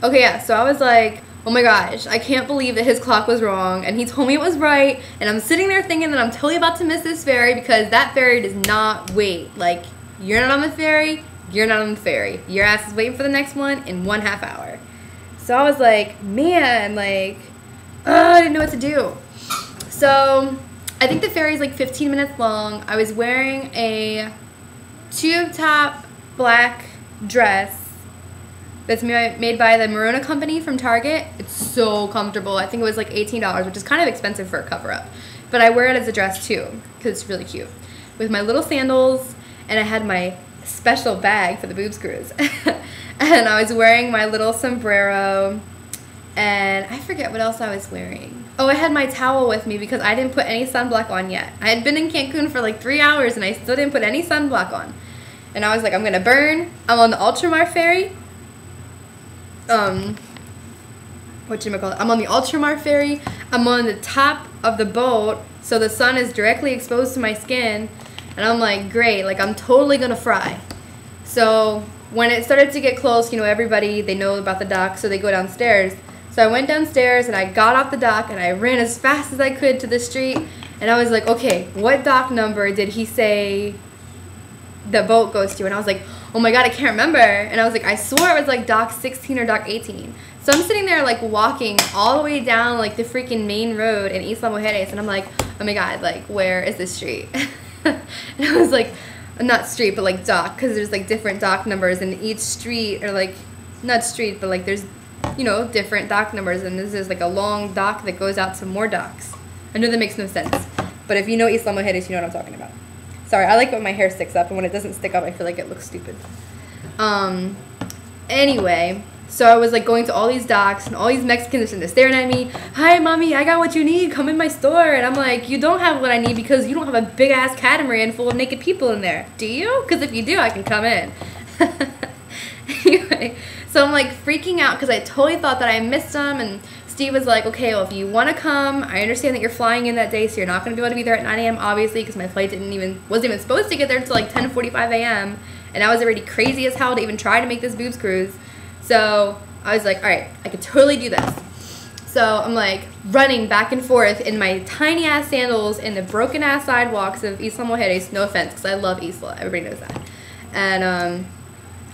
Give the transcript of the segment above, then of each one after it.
Okay, yeah, so I was like, oh my gosh, I can't believe that his clock was wrong, and he told me it was right, and I'm sitting there thinking that I'm totally about to miss this ferry because that ferry does not wait. Like, you're not on the ferry, you're not on the ferry. Your ass is waiting for the next one in 1/2 hour. So I was like, man, like, I didn't know what to do. So I think the ferry is like 15 minutes long. I was wearing a tube top black dress that's made by the Marona Company from Target. It's so comfortable. I think it was like $18, which is kind of expensive for a cover-up. But I wear it as a dress too, because it's really cute. With my little sandals, and I had my special bag for the boob screws. And I was wearing my little sombrero, and I forget what else I was wearing. Oh, I had my towel with me because I didn't put any sunblock on yet. I had been in Cancun for like 3 hours, and I still didn't put any sunblock on. And I was like, I'm gonna burn. I'm on the Ultramar ferry. Whatchamacallit? I'm on the Ultramar ferry. I'm on the top of the boat, so the sun is directly exposed to my skin. And I'm like, great, like I'm totally gonna fry. So when it started to get close, you know, everybody, they know about the dock, so they go downstairs. So I went downstairs and I got off the dock and I ran as fast as I could to the street. And I was like, okay, what dock number did he say the boat goes to? And I was like, oh my god, I can't remember. And I was like, I swore it was like dock 16 or dock 18. So I'm sitting there like walking all the way down like the freaking main road in Isla Mujeres, and I'm like, oh my god, like where is this street? And I was like, not street, but like dock, because there's like different dock numbers in each street, or like, not street, but like there's, you know, different dock numbers, and this is like a long dock that goes out to more docks. I know that makes no sense, but if you know Isla Mujeres, you know what I'm talking about. Sorry, I like when my hair sticks up, and when it doesn't stick up, I feel like it looks stupid. Anyway, so I was like going to all these docks, and all these Mexicans are staring at me. Hi, mommy, I got what you need. Come in my store. And I'm like, you don't have what I need because you don't have a big-ass catamaran full of naked people in there. Do you? Because if you do, I can come in. Anyway, so I'm like freaking out because I totally thought that I missed them, and Steve was like, okay, well, if you want to come, I understand that you're flying in that day, so you're not going to be able to be there at 9 a.m., obviously, because my flight wasn't even supposed to get there until like 10:45 a.m., and I was already crazy as hell to even try to make this boobs cruise. So I was like, all right, I could totally do this. So I'm like running back and forth in my tiny ass sandals in the broken ass sidewalks of Isla Mujeres. No offense, because I love Isla. Everybody knows that. And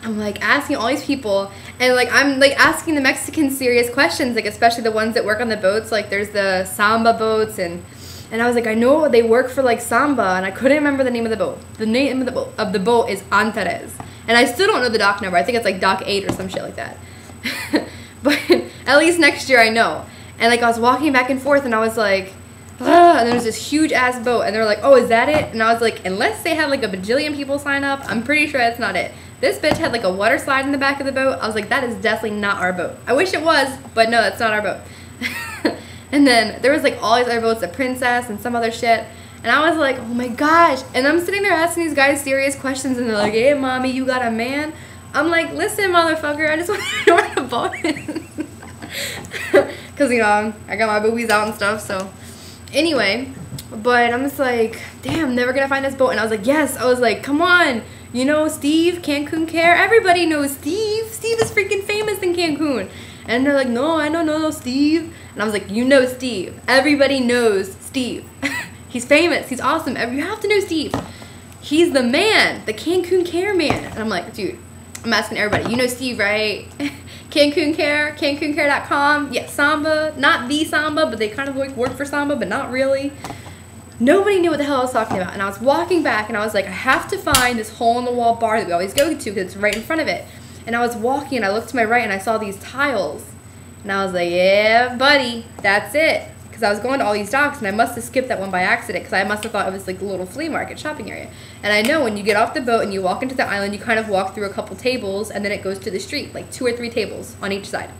I'm like asking all these people, and like I'm like asking the Mexican serious questions, like especially the ones that work on the boats. Like there's the Samba boats, and I was like, I know they work for like Samba, and I couldn't remember the name of the boat. The name of the boat is Antares. And I still don't know the dock number. I think it's like dock 8 or some shit like that. But at least next year I know. And like I was walking back and forth, and I was like, and there was this huge ass boat, and they were like, oh, is that it? And I was like, unless they had like a bajillion people sign up, I'm pretty sure that's not it. This bitch had like a water slide in the back of the boat. I was like, that is definitely not our boat. I wish it was, but no, that's not our boat. And then there was like all these other boats, the Princess and some other shit. And I was like, oh my gosh. And I'm sitting there asking these guys serious questions, and they're like, hey, mommy, you got a man? I'm like, listen, motherfucker, I just want to know where the boat is. Because, you know, I got my boobies out and stuff, so. Anyway, but I'm just like, damn, never going to find this boat. And I was like, yes. I was like, come on. You know Steve, Cancun Care? Everybody knows Steve. Steve is freaking famous in Cancun. And they're like, no, I don't know Steve. And I was like, you know Steve. Everybody knows Steve. He's famous. He's awesome. You have to know Steve. He's the man, the Cancun Care man. And I'm like, dude, I'm asking everybody. You know Steve, right? Cancun Care, CancunCare.com. Yeah, Samba. Not the Samba, but they kind of like work for Samba, but not really. Nobody knew what the hell I was talking about. And I was walking back, and I was like, I have to find this hole-in-the-wall bar that we always go to because it's right in front of it. And I was walking, and I looked to my right, and I saw these tiles. And I was like, yeah, buddy, that's it. Because I was going to all these docks, and I must have skipped that one by accident because I must have thought it was like a little flea market shopping area. And I know when you get off the boat and you walk into the island, you kind of walk through a couple tables, and then it goes to the street, like 2 or 3 tables on each side.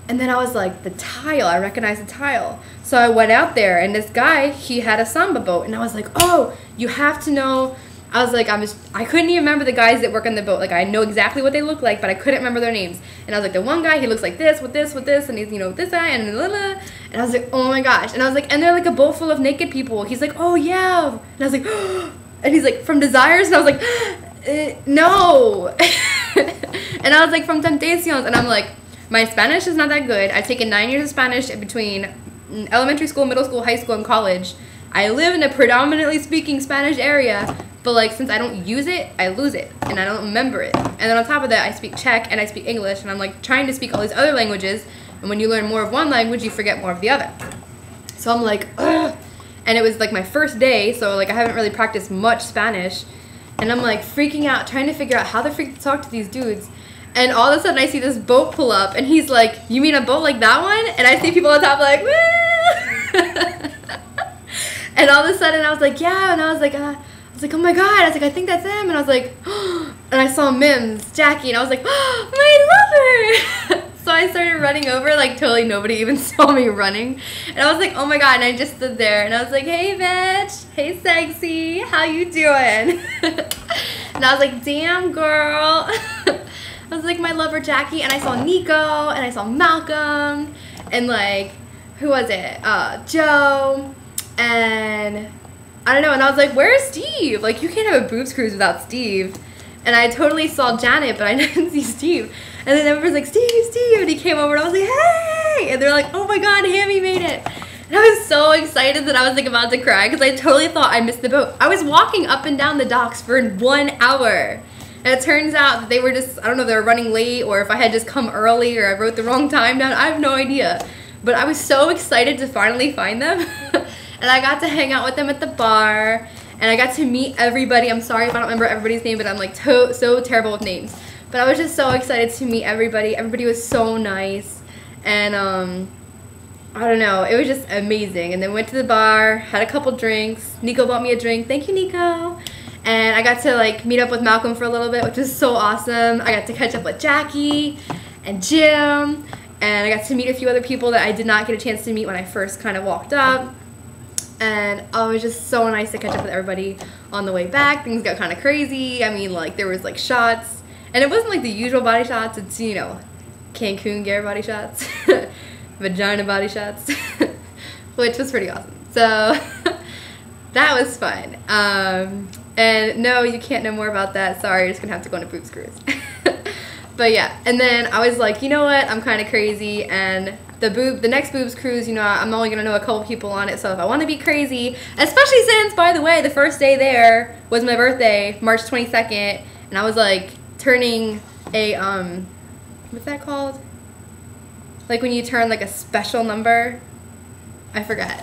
And then I was like, the tile, I recognize the tile. So I went out there, and this guy, he had a Samba boat, and I was like, oh, you have to know. I was like, I couldn't even remember the guys that work on the boat. Like, I know exactly what they look like, but I couldn't remember their names. And I was like, the one guy, he looks like this, with this, with this, and he's, you know, this guy, and blah, blah. And I was like, oh my gosh. And I was like, and they're like a boat full of naked people. He's like, oh yeah. And I was like, oh. And he's like, from Desires? And I was like, no. And I was like, from Temptations. And I'm like, My Spanish is not that good. I've taken 9 years of Spanish in between elementary school, middle school, high school, and college. I live in a predominantly speaking Spanish area, but like since I don't use it, I lose it and I don't remember it. And then on top of that, I speak Czech and I speak English, and I'm like trying to speak all these other languages, and when you learn more of one language, you forget more of the other. So I'm like, ugh. And it was like my first day, so like I haven't really practiced much Spanish, and I'm like freaking out trying to figure out how the freak to talk to these dudes. And all of a sudden I see this boat pull up, and he's like, you mean a boat like that one? And I see people on top like, woo! And all of a sudden I was like, yeah, and I was like, oh my god, I was like, I think that's him, and I was like, oh, and I saw Mims, Jackie, and I was like, oh, my lover! So I started running over, like totally nobody even saw me running, and I was like, oh my god, and I just stood there, and I was like, hey bitch, hey sexy, how you doing? And I was like, damn girl. I was like, my lover Jackie, and I saw Nico, and I saw Malcolm, and like, who was it? Joe, and I don't know, and I was like, where's Steve? Like, you can't have a boobs cruise without Steve. And I totally saw Janet, but I didn't see Steve. And then everyone's like, Steve, Steve, and he came over, and I was like, hey! And they're like, oh my god, Hammy made it. And I was so excited that I was like about to cry, because I totally thought I missed the boat. I was walking up and down the docks for 1 hour. And it turns out that they were just, I don't know if they were running late, or if I had just come early, or I wrote the wrong time down. I have no idea. But I was so excited to finally find them. And I got to hang out with them at the bar, and I got to meet everybody. I'm sorry if I don't remember everybody's name, but I'm like so terrible with names. But I was just so excited to meet everybody. Everybody was so nice, and I don't know, it was just amazing. And then went to the bar, had a couple drinks. Nico bought me a drink. Thank you, Nico. And I got to like meet up with Malcolm for a little bit, which was so awesome. I got to catch up with Jackie and Jim, and I got to meet a few other people that I did not get a chance to meet when I first kind of walked up. And oh, it was just so nice to catch up with everybody on the way back. Things got kind of crazy. I mean, like, there was like shots, and it wasn't like the usual body shots. It's, you know, Cancun gear body shots, vagina body shots, which was pretty awesome. So that was fun. And no, you can't know more about that. Sorry, you're just gonna have to go on a boobs cruise. But yeah, and then I was like, you know what? I'm kind of crazy, and the next boobs cruise, you know, I'm only gonna know a couple people on it. So if I want to be crazy, especially since, by the way, the first day there was my birthday, March 22nd, and I was like turning a what's that called? Like when you turn like a special number, I forgot,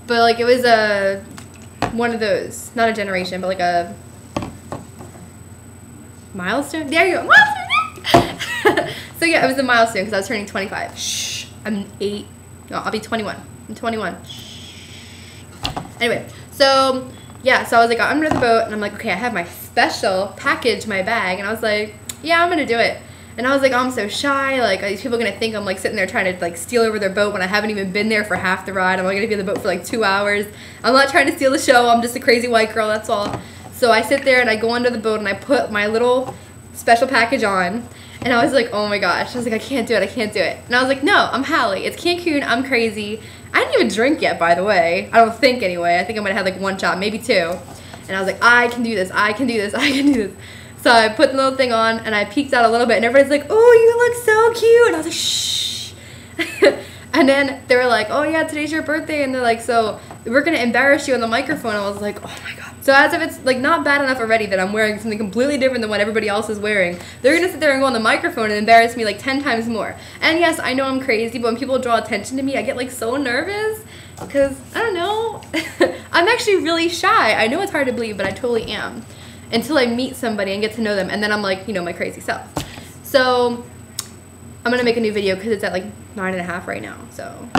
but like it was a one of those, not a generation, but like a milestone. There you go, milestone. So yeah, it was a milestone because I was turning 25. Shh. I'm 8. No, I'll be 21. I'm 21. Anyway, so yeah, so I was like, I'm under the boat, and I'm like, okay, I have my special package in my bag, and I was like, yeah, I'm gonna do it. And I was like, oh, I'm so shy. Like, are these people gonna think I'm like sitting there trying to like steal over their boat when I haven't even been there for half the ride? I'm only gonna be on the boat for like 2 hours. I'm not trying to steal the show. I'm just a crazy white girl. That's all. So I sit there and I go under the boat and I put my little special package on. And I was like, oh my gosh. I was like, I can't do it. I can't do it. And I was like, no, I'm Hallie. It's Cancun. I'm crazy. I didn't even drink yet, by the way. I don't think anyway. I think I might have had like 1 shot, maybe 2. And I was like, I can do this. I can do this. I can do this. So I put the little thing on and I peeked out a little bit, and everybody's like, oh, you look so cute. And I was like, shh. And then they were like, oh yeah, today's your birthday. And they're like, so we're going to embarrass you on the microphone. I was like, oh my God. So as if it's like not bad enough already that I'm wearing something completely different than what everybody else is wearing, they're going to sit there and go on the microphone and embarrass me like 10 times more. And yes, I know I'm crazy, but when people draw attention to me, I get like so nervous because, I don't know, I'm actually really shy. I know it's hard to believe, but I totally am. Until I meet somebody and get to know them, and then I'm like, you know, my crazy self. So I'm going to make a new video because it's at like 9.5 right now. So